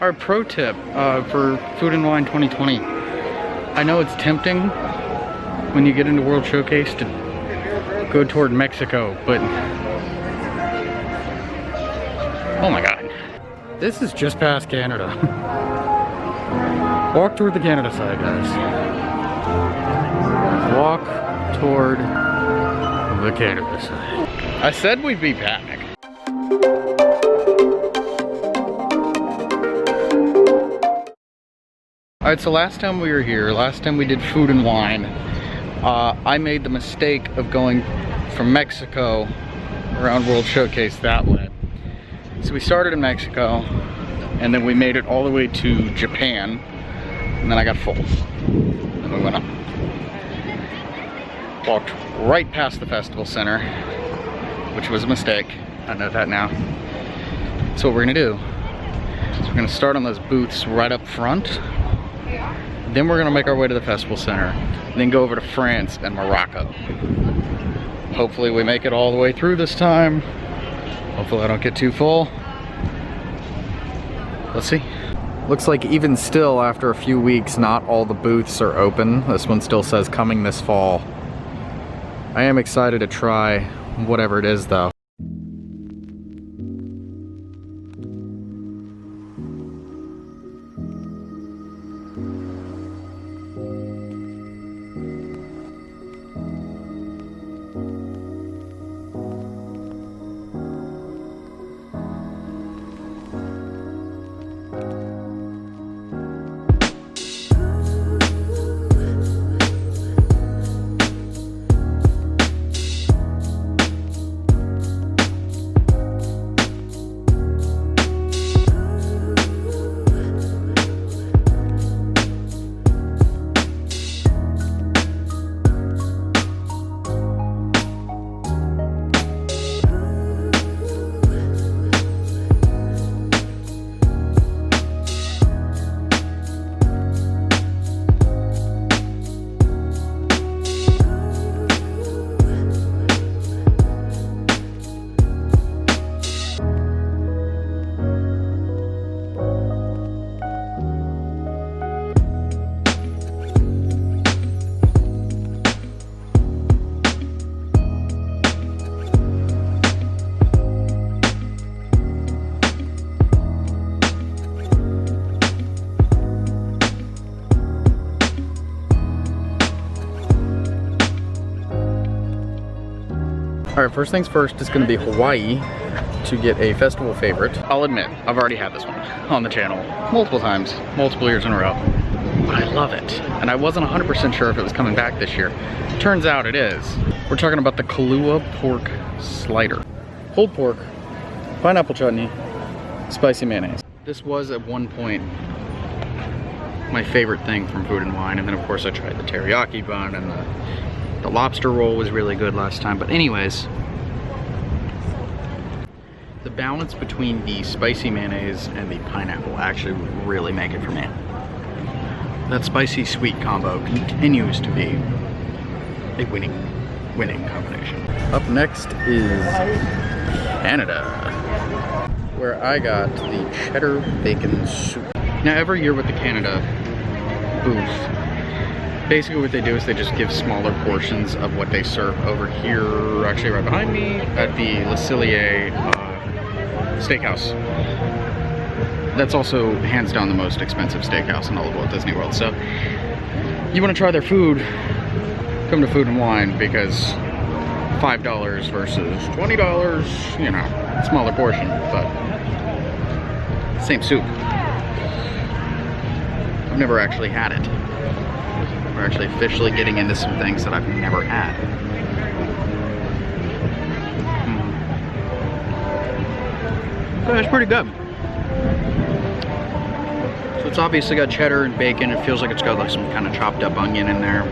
Our pro tip for Food and Wine 2020. I know it's tempting when you get into World Showcase to go toward Mexico, but oh my God. This is just past Canada. Walk toward the Canada side, guys. Walk toward the Canada side. I said we'd be back. Alright, so last time we were here, last time we did Food and Wine, I made the mistake of going from Mexico around World Showcase that way. So we started in Mexico, and then we made it all the way to Japan, and then I got full. Then we went up. Walked right past the festival center, which was a mistake. I know that now. So what we're gonna do is we're gonna start on those booths right up front. Then we're gonna make our way to the festival center, then go over to France and Morocco. Hopefully we make it all the way through this time. Hopefully I don't get too full. Let's see. Looks like even still, after a few weeks, not all the booths are open. This one still says coming this fall. I am excited to try whatever it is though. Alright, first things first, it's going to be Hawaii to get a festival favorite. I'll admit, I've already had this one on the channel multiple times, multiple years in a row. But I love it. And I wasn't 100% sure if it was coming back this year. Turns out it is. We're talking about the Kahlua pork slider. Pulled pork, pineapple chutney, spicy mayonnaise. This was at one point my favorite thing from Food and Wine. And then of course I tried the teriyaki bun, and the lobster roll was really good last time. But anyways, the balance between the spicy mayonnaise and the pineapple actually really make it for me. That spicy sweet combo continues to be a winning combination. Up next is Canada, where I got the cheddar bacon soup. Now every year with the Canada booth, basically what they do is they just give smaller portions of what they serve over here, actually right behind me, at the Le Cellier steakhouse. That's also hands down the most expensive steakhouse in all of Walt Disney World. So you want to try their food, come to Food and Wine, because $5 versus $20, you know, smaller portion, but same soup. I've never actually had it. We're actually officially getting into some things that I've never had. So it's pretty good. So it's obviously got cheddar and bacon. It feels like it's got like some kind of chopped up onion in there.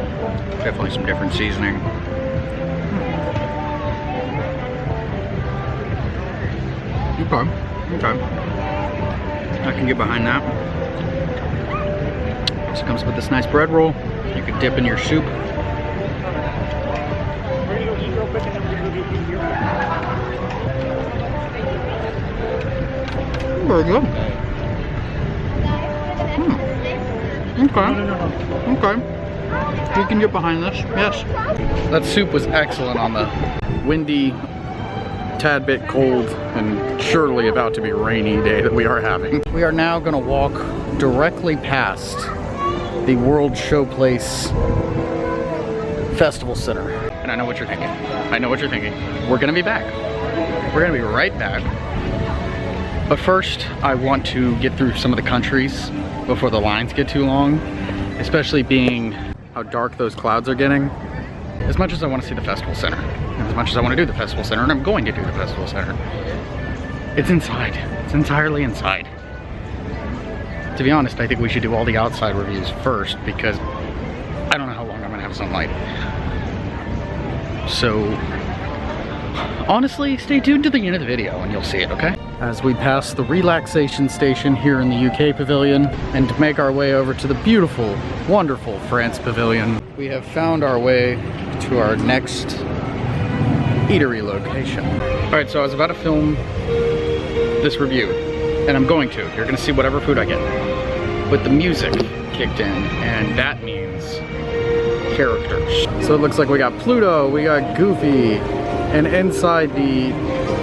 Definitely some different seasoning. Okay. I can get behind that. This comes with this nice bread roll. You can dip in your soup. Very good. Okay. Okay. We can get behind this. Yes. That soup was excellent on the windy, tad bit cold, and surely about to be rainy day that we are having. We are now gonna walk directly past the World Showplace Festival Center. And I know what you're thinking. I know what you're thinking. We're gonna be back. We're gonna be right back. But first, I want to get through some of the countries before the lines get too long, especially being how dark those clouds are getting. As much as I want to see the festival center, and as much as I want to do the festival center, and I'm going to do the festival center, it's inside. It's entirely inside. To be honest, I think we should do all the outside reviews first because I don't know how long I'm gonna have sunlight. So, honestly, stay tuned to the end of the video and you'll see it, okay? As we pass the relaxation station here in the UK pavilion and to make our way over to the beautiful, wonderful France pavilion, we have found our way to our next eatery location. All right, so I was about to film this review, and I'm going to. You're gonna see whatever food I get. But the music kicked in, and that means characters. So it looks like we got Pluto, we got Goofy, and inside the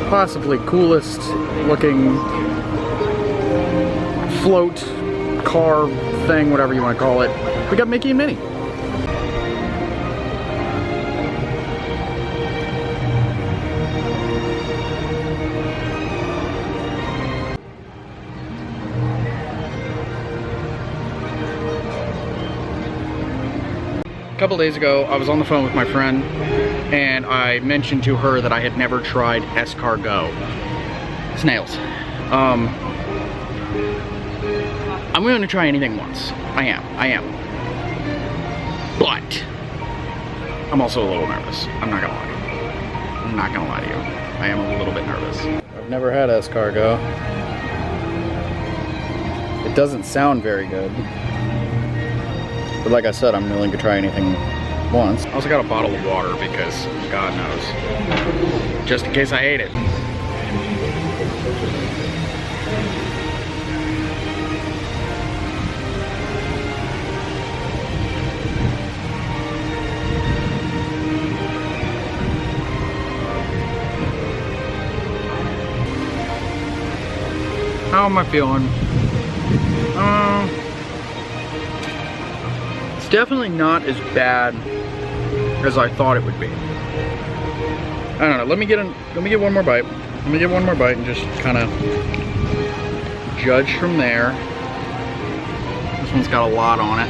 possibly coolest looking float car thing, whatever you want to call it, we got Mickey and Minnie. A couple days ago, I was on the phone with my friend and I mentioned to her that I had never tried escargot. Snails. I'm willing to try anything once. I am. But I'm also a little nervous. I'm not gonna lie to you. I'm not gonna lie to you. I am a little bit nervous. I've never had escargot. It doesn't sound very good. But like I said, I'm willing to try anything once. I also got a bottle of water because God knows. Just in case I ate it. How am I feeling? It's definitely not as bad as I thought it would be. I don't know. Let me get one more bite. Let me get one more bite and just kind of judge from there. This one's got a lot on it.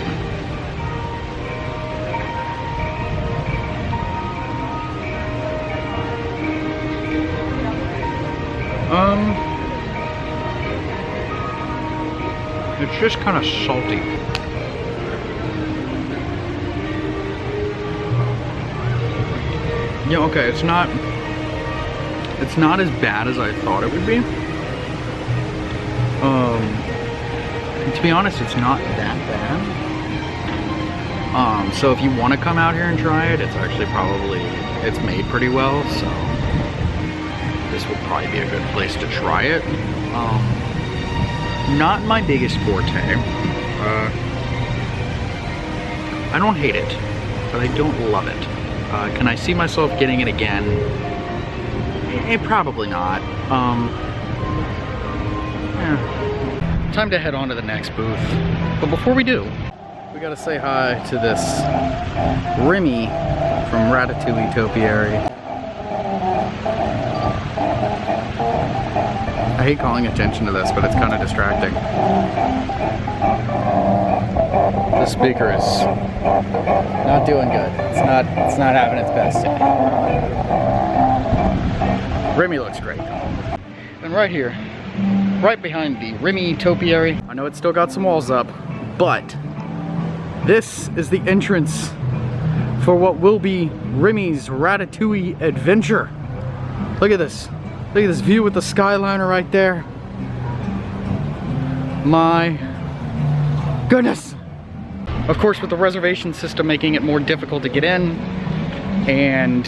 It's just kind of salty. Yeah, okay, it's not as bad as I thought it would be. To be honest, it's not that bad. So if you want to come out here and try it, it's actually it's made pretty well, so this would probably be a good place to try it. Not my biggest forte. I don't hate it, but I don't love it. Can I see myself getting it again? Probably not. Yeah. Time to head on to the next booth. But before we do, we gotta say hi to this Remy from Ratatouille Topiary. I hate calling attention to this, but it's kind of distracting. The speaker is not doing good. It's not having its best day. Remy looks great. And right here, right behind the Remy Topiary, I know it's still got some walls up, but this is the entrance for what will be Remy's Ratatouille adventure. Look at this. Look at this view with the Skyliner right there. My goodness. Of course, with the reservation system making it more difficult to get in, and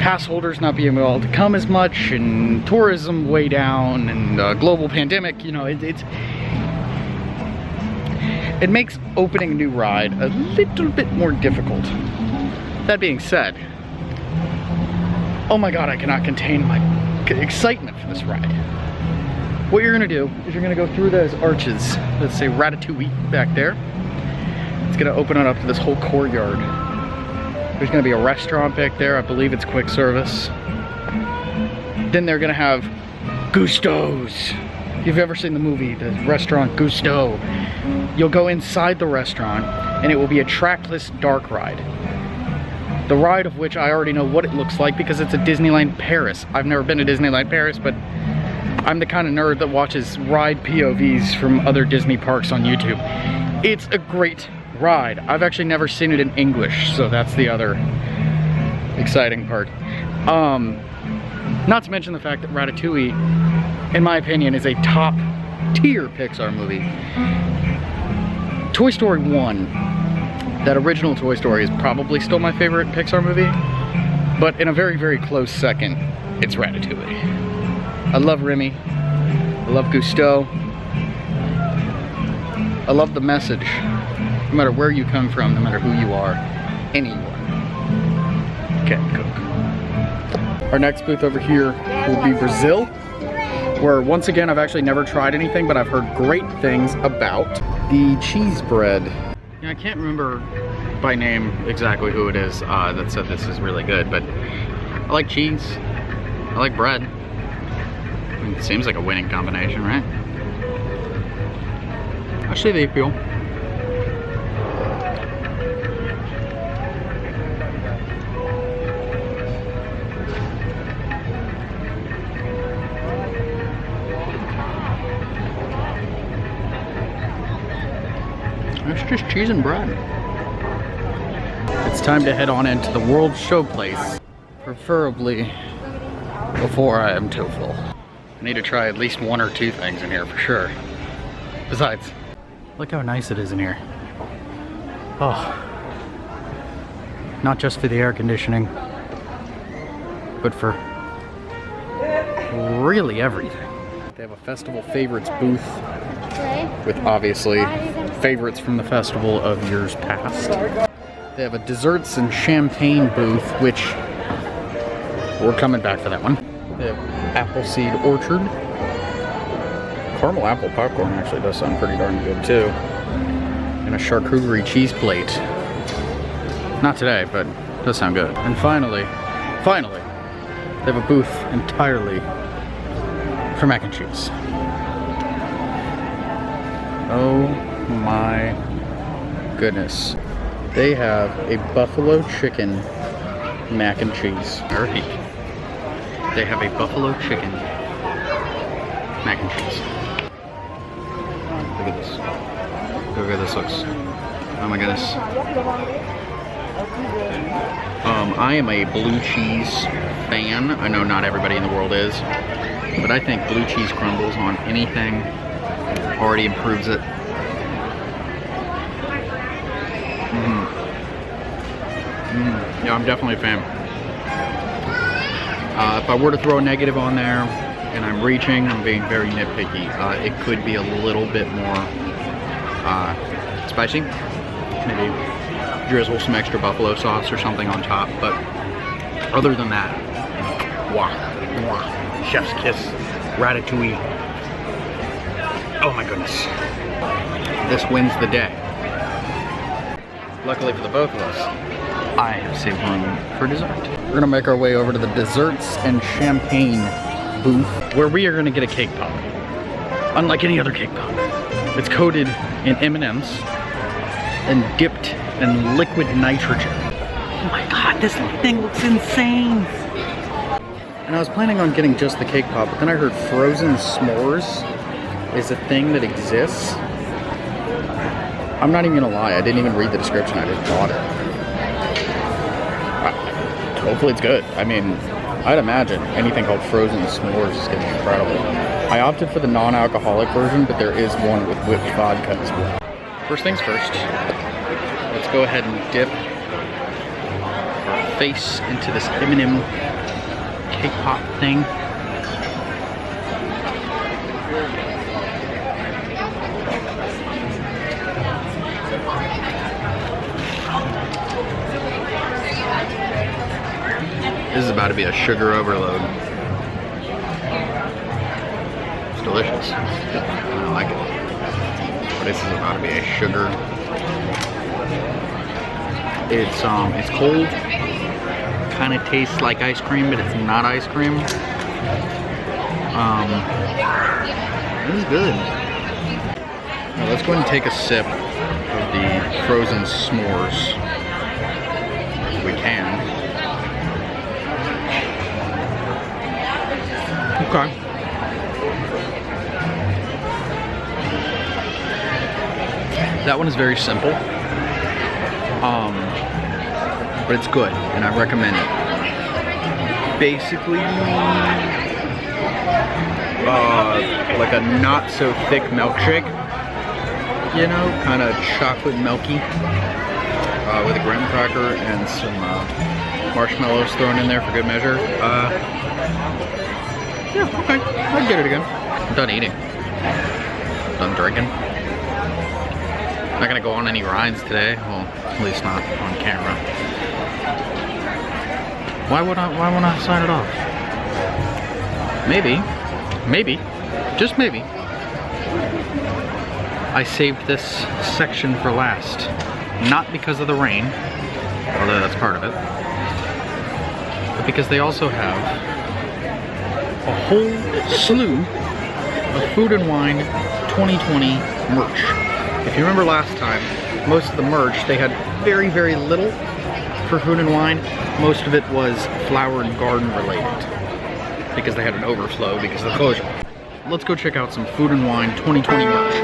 pass holders not being able to come as much, and tourism way down, and global pandemic, you know, it makes opening a new ride a little bit more difficult. That being said, oh my god, I cannot contain my excitement for this ride. What you're gonna do is you're gonna go through those arches that say Ratatouille back there. It's gonna open it up to this whole courtyard. There's gonna be a restaurant back there. I believe it's quick service. Then they're gonna have Gusteau's. If you've ever seen the movie, the restaurant Gusteau, you'll go inside the restaurant and it will be a trackless dark ride. The ride of which I already know what it looks like because it's a Disneyland Paris. I've never been to Disneyland Paris, but I'm the kind of nerd that watches ride POVs from other Disney parks on YouTube. It's a great ride. I've actually never seen it in English, so that's the other exciting part. Not to mention the fact that Ratatouille, in my opinion, is a top tier Pixar movie. Toy Story 1, that original Toy Story, is probably still my favorite Pixar movie, but in a very, very close second, it's Ratatouille. I love Remy. I love Gusteau. I love the message. No matter where you come from, no matter who you are, anyone can cook. Our next booth over here will be Brazil, where once again I've actually never tried anything, but I've heard great things about the cheese bread. I can't remember by name exactly who it is that said this is really good, but I like cheese, I like bread. I mean, it seems like a winning combination, right? I see the appeal. It's just cheese and bread. It's time to head on into the World Showplace, preferably before I am too full. I need to try at least one or two things in here for sure. Besides, look how nice it is in here. Oh, not just for the air conditioning, but for really everything. They have a festival favorites booth with obviously favorites from the festival of years past. They have a desserts and champagne booth, which we're coming back for that one. They have Appleseed Orchard. Caramel apple popcorn actually does sound pretty darn good too. And a charcuterie cheese plate. Not today, but it does sound good. And finally, they have a booth entirely for mac and cheese. Oh my goodness. They have a buffalo chicken mac and cheese. Alright. They have a buffalo chicken mac and cheese. Look at this. Look how good this looks. Oh my goodness. I am a blue cheese fan. I know not everybody in the world is, but I think blue cheese crumbles on anything already improves it. Yeah, I'm definitely a fan. If I were to throw a negative on there, and I'm reaching, I'm being very nitpicky, it could be a little bit more spicy. Maybe drizzle some extra buffalo sauce or something on top, but other than that, mwah, mwah, chef's kiss, ratatouille. Oh my goodness. This wins the day. Luckily for the both of us, I have saved room for dessert. We're gonna make our way over to the desserts and champagne booth, where we are gonna get a cake pop. Unlike any other cake pop. It's coated in M&Ms and dipped in liquid nitrogen. Oh my god, this thing looks insane. And I was planning on getting just the cake pop, but then I heard frozen s'mores is a thing that exists. I'm not even gonna lie, I didn't even read the description, I just bought it. Hopefully it's good. I mean, I'd imagine anything called frozen s'mores is gonna be incredible. I opted for the non-alcoholic version, but there is one with whipped vodka as well. First things first, let's go ahead and dip our face into this M&M cake pop thing. This is about to be a sugar overload. It's delicious. I like it. But this is about to be a sugar. It's cold. Kind of tastes like ice cream, but it's not ice cream. This is good. Now let's go ahead and take a sip of the frozen s'mores. If we can. Okay. That one is very simple. But it's good, and I recommend it. Basically, like a not so thick milkshake, you know, kind of chocolate milky, with a graham cracker and some marshmallows thrown in there for good measure. Yeah, okay, I'd get it again. I'm done eating. Done drinking. Not gonna go on any rides today. Well, at least not on camera. Why won't I sign it off? Maybe, just maybe, I saved this section for last. Not because of the rain, although that's part of it, but because they also have a whole slew of Food and Wine 2020 merch. If you remember last time, most of the merch, they had very, very little for Food and Wine. Most of it was flower and garden related because they had an overflow because of the closure. Let's go check out some Food and Wine 2020 merch.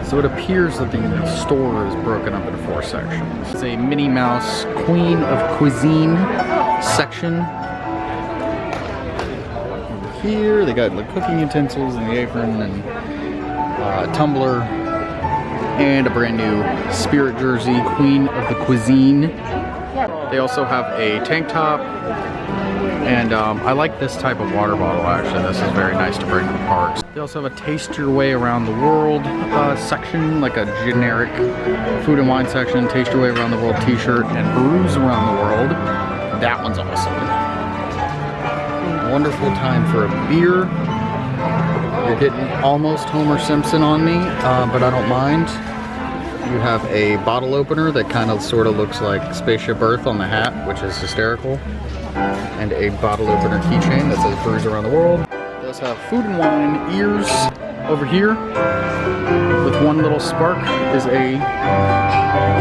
So it appears that the store is broken up into 4 sections. It's a Minnie Mouse Queen of Cuisine section. Over here, they got the cooking utensils and the apron and a tumbler and a brand new spirit jersey, Queen of the Cuisine. They also have a tank top. And I like this type of water bottle, actually. This is very nice to bring to the parks. They also have a Taste Your Way Around the World section, like a generic Food and Wine section, Taste Your Way Around the World t-shirt, and Brews Around the World. That one's awesome. Wonderful time for a beer. You're getting almost Homer Simpson on me, but I don't mind. You have a bottle opener that kind of sort of looks like Spaceship Earth on the hat, which is hysterical. And a bottle opener keychain that says Brews Around the World. They also have Food and Wine ears over here. With one little spark is a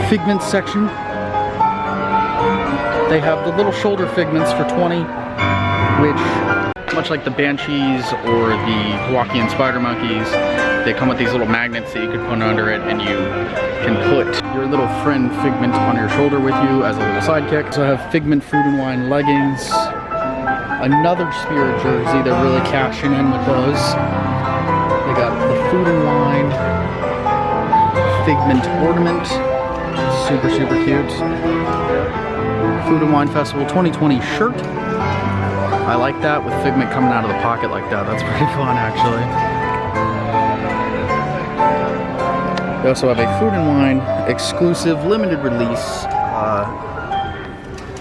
figment section. They have the little shoulder figments for 20, which, much like the Banshees or the Kowakian Spider Monkeys, they come with these little magnets that you can put under it, and you can put your little friend Figment on your shoulder with you as a little sidekick. So I have Figment Food and Wine leggings, another spirit jersey. They're really cashing in with those. They got the Food and Wine Figment ornament, super, super cute. Food and Wine Festival 2020 shirt. I like that with Figment coming out of the pocket like that. That's pretty fun, actually. They also have a Food and Wine exclusive limited release.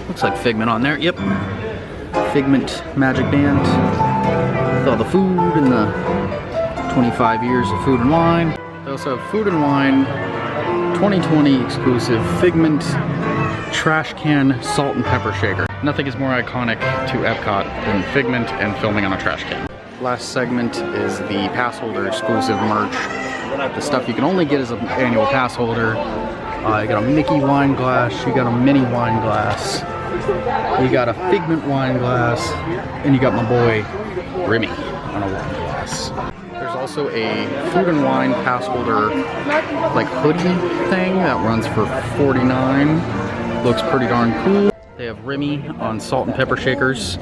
Looks like Figment on there. Yep. Figment magic band with all the food and the 25 years of Food and Wine. They also have Food and Wine 2020 exclusive Figment trash can salt and pepper shaker. Nothing is more iconic to Epcot than Figment and filming on a trash can. Last segment is the pass holder exclusive merch. The stuff you can only get as an annual pass holder. You got a Mickey wine glass, you got a Minnie wine glass, You got a Figment wine glass, and you got my boy Remy on a wine glass. There's also a food and wine pass holder, like hoodie thing that runs for $49. Looks pretty darn cool. They have Remy on salt and pepper shakers.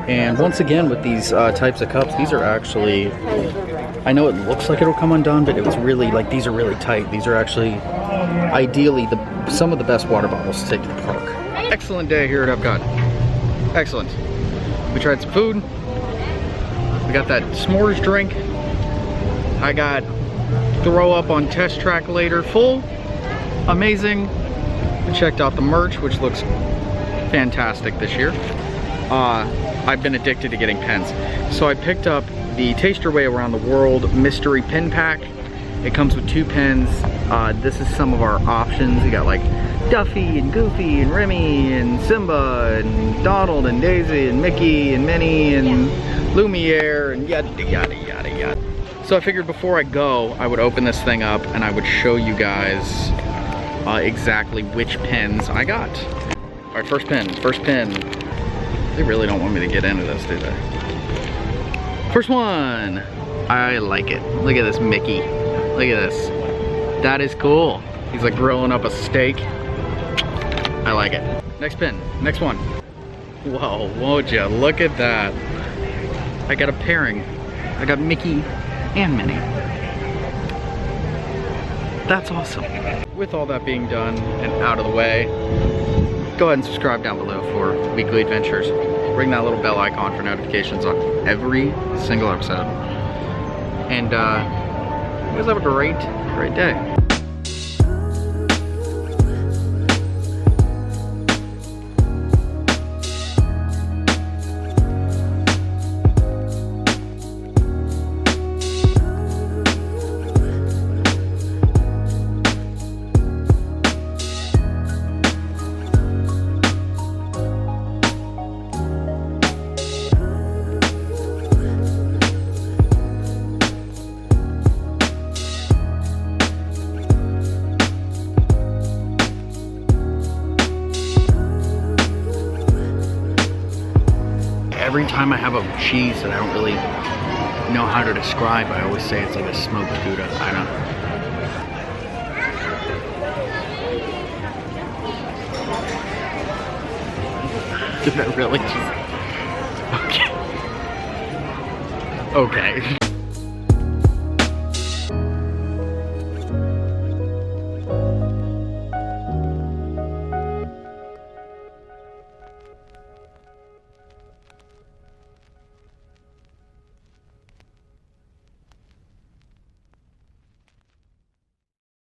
And once again, with these types of cups, these are actually, I know it looks like it'll come undone, but it was really, like, these are really tight. These are actually, ideally, some of the best water bottles to take to the park. Excellent day here at Epcot. Excellent. We tried some food. We got that s'mores drink. I got throw up on test track later full. Amazing. We checked out the merch, which looks fantastic this year. I've been addicted to getting pens. So I picked up the Taste Your Way Around the World Mystery Pen Pack. It comes with 2 pens. This is some of our options. You got like Duffy and Goofy and Remy and Simba and Donald and Daisy and Mickey and Minnie and Lumiere and yada yada yada yada. So I figured before I go, I would open this thing up and I would show you guys exactly which pens I got. All right, first pen. They really don't want me to get into this, do they? First one. I like it. Look at this Mickey. Look at this. That is cool. He's like grilling up a steak. I like it. Next pen. Next one. Whoa, won't you look at that. I got a pairing. I got Mickey and Minnie. That's awesome. With all that being done and out of the way, go ahead and subscribe down below for weekly adventures. Ring that little bell icon for notifications on every single episode. And you guys have a great day. Every time I have a cheese that I don't really know how to describe, I always say it's like a smoked Gouda. I don't know. Did I really just... Okay. Okay.